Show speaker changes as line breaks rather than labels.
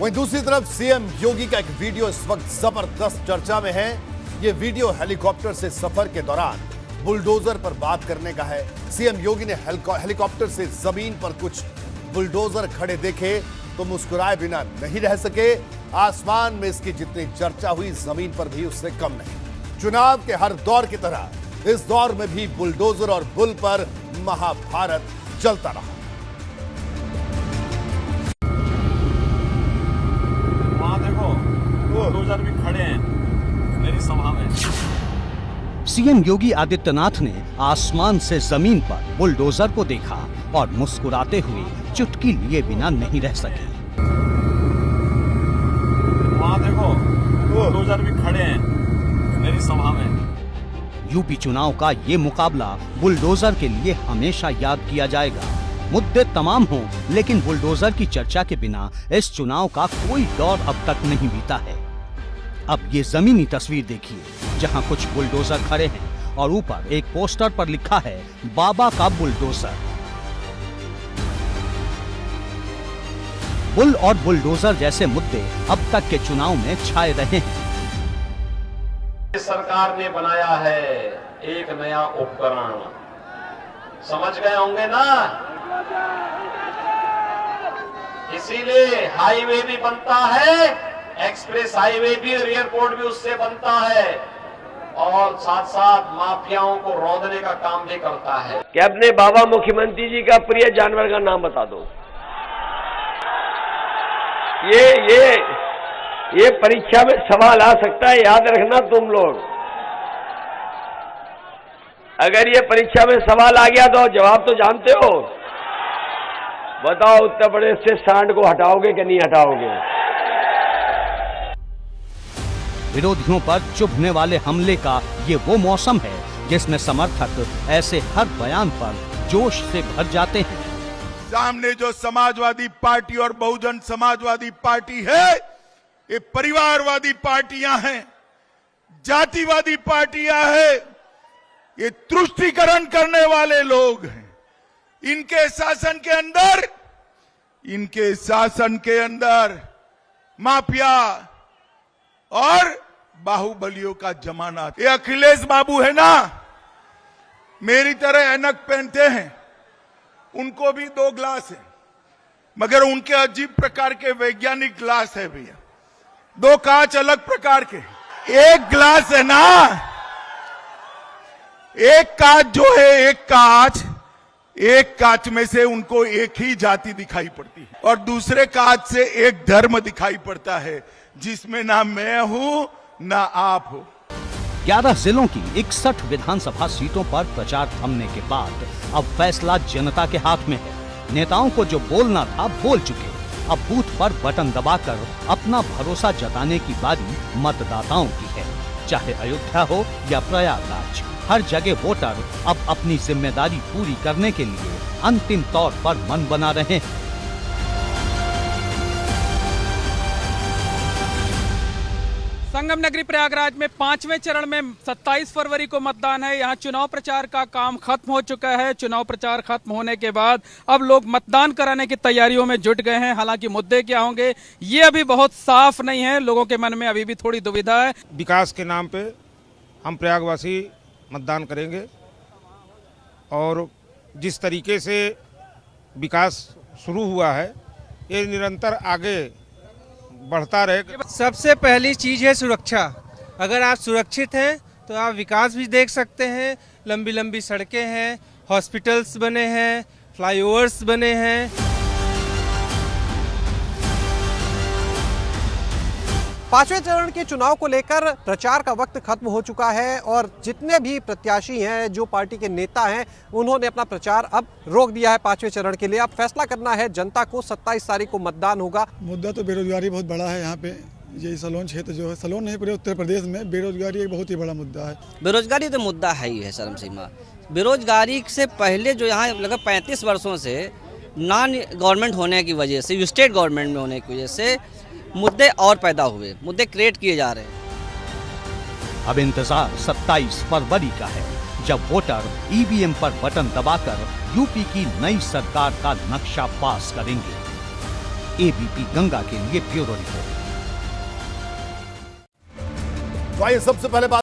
वहीं दूसरी तरफ सीएम योगी का एक वीडियो इस वक्त जबरदस्त चर्चा में है। यह वीडियो हेलीकॉप्टर से सफर के दौरान बुलडोजर पर बात करने का है। सीएम योगी ने हेलीकॉप्टर से जमीन पर कुछ बुलडोजर खड़े देखे तो मुस्कुराए बिना नहीं रह सके। आसमान में इसकी जितनी चर्चा हुई, जमीन पर भी उससे कम नहीं। चुनाव के हर दौर की तरह इस दौर में भी बुलडोजर और बुल पर महाभारत चलता रहा।
वहां देखो बुलडोजर भी खड़े हैं मेरी सभा में।
सीएम योगी आदित्यनाथ ने आसमान से जमीन पर बुलडोजर को देखा और मुस्कुराते हुए चुटकी लिए बिना नहीं रह सके।
वहां देखो बुलडोजर भी खड़े हैं मेरी सभा में।
यूपी चुनाव का ये मुकाबला बुलडोजर के लिए हमेशा याद किया जाएगा। मुद्दे तमाम हों, लेकिन बुलडोजर की चर्चा के बिना इस चुनाव का कोई दौर अब तक नहीं बीता है। अब ये जमीनी तस्वीर देखिए, जहां कुछ बुलडोजर खड़े हैं और ऊपर एक पोस्टर पर लिखा है बाबा का बुलडोजर। बुल और बुलडोजर जैसे मुद्दे अब तक के चुनाव में छाए रहे हैं।
सरकार ने बनाया है एक नया उपकरण, समझ गए होंगे ना। इसीलिए हाईवे भी बनता है, एक्सप्रेस हाईवे भी, एयरपोर्ट भी उससे बनता है और साथ साथ माफियाओं को रौंदने का काम भी करता है।
कि अपने बाबा मुख्यमंत्री जी का प्रिय जानवर का नाम बता दो। ये परीक्षा में सवाल आ सकता है, याद रखना तुम लोग। अगर ये परीक्षा में सवाल आ गया तो जवाब तो जानते हो। बताओ उत्तर प्रदेश से सांड को हटाओगे कि नहीं हटाओगे?
विरोधियों पर चुभने वाले हमले का ये वो मौसम है जिसमें समर्थक ऐसे हर बयान पर जोश से भर जाते हैं।
सामने जो समाजवादी पार्टी और बहुजन समाजवादी पार्टी है, ये परिवारवादी पार्टियां हैं, जातिवादी पार्टियां हैं, ये तुष्टीकरण करने वाले लोग हैं। इनके शासन के अंदर माफिया और बाहुबलियों का जमाना। ये अखिलेश बाबू है ना, मेरी तरह ऐनक पहनते हैं, उनको भी 2 ग्लास है, मगर उनके अजीब प्रकार के वैज्ञानिक ग्लास है भैया। 2 कांच अलग प्रकार के, एक ग्लास है ना, एक कांच जो है, एक कांच में से उनको एक ही जाति दिखाई पड़ती है और दूसरे कांच से एक धर्म दिखाई पड़ता है, जिसमें ना मैं हूं ना आप हो।
11 जिलों की 61 विधानसभा सीटों पर प्रचार थमने के बाद अब फैसला जनता के हाथ में है। नेताओं को जो बोलना था बोल चुके, अब बूथ पर बटन दबाकर अपना भरोसा जताने की बारी मतदाताओं की है। चाहे अयोध्या हो या प्रयागराज, हर जगह वोटर अब अपनी जिम्मेदारी पूरी करने के लिए अंतिम तौर पर मन बना रहे हैं।
संगम नगरी प्रयागराज में 5वें चरण में 27 फरवरी को मतदान है। यहाँ चुनाव प्रचार का काम खत्म हो चुका है। चुनाव प्रचार खत्म होने के बाद अब लोग मतदान कराने की तैयारियों में जुट गए हैं। हालांकि मुद्दे क्या होंगे ये अभी बहुत साफ नहीं है, लोगों के मन में अभी भी थोड़ी दुविधा है।
विकास के नाम पे हम प्रयागवासी मतदान करेंगे और जिस तरीके से विकास शुरू हुआ है ये निरंतर आगे बढ़ता रहे।
सबसे पहली चीज है सुरक्षा। अगर आप सुरक्षित हैं तो आप विकास भी देख सकते हैं। लंबी लंबी सड़कें हैं, हॉस्पिटल्स बने हैं, फ्लाईओवर्स बने हैं।
5वें चरण के चुनाव को लेकर प्रचार का वक्त खत्म हो चुका है और जितने भी प्रत्याशी हैं, जो पार्टी के नेता हैं, उन्होंने अपना प्रचार अब रोक दिया है 5वें चरण के लिए। अब फैसला करना है जनता को। 27 तारीख को मतदान होगा।
मुद्दा तो बेरोजगारी बहुत बड़ा है यहाँ पे। ये सलोन क्षेत्र जो है, सलोन नहीं पूरे उत्तर प्रदेश में बेरोजगारी एक बहुत ही बड़ा मुद्दा है।
बेरोजगारी तो मुद्दा है ही है शर्म सीमा। बेरोजगारी से पहले जो यहाँ लगभग 35 वर्षों से नॉन गवर्नमेंट होने की वजह से, स्टेट गवर्नमेंट में होने की वजह से मुद्दे और पैदा हुए, मुद्दे क्रिएट किए जा रहे हैं।
अब इंतजार 27 फरवरी का है, जब वोटर ईवीएम पर बटन दबाकर यूपी की नई सरकार का नक्शा पास करेंगे। एबीपी गंगा के लिए ब्यूरो रिपोर्ट।
तो आइए सबसे पहले बात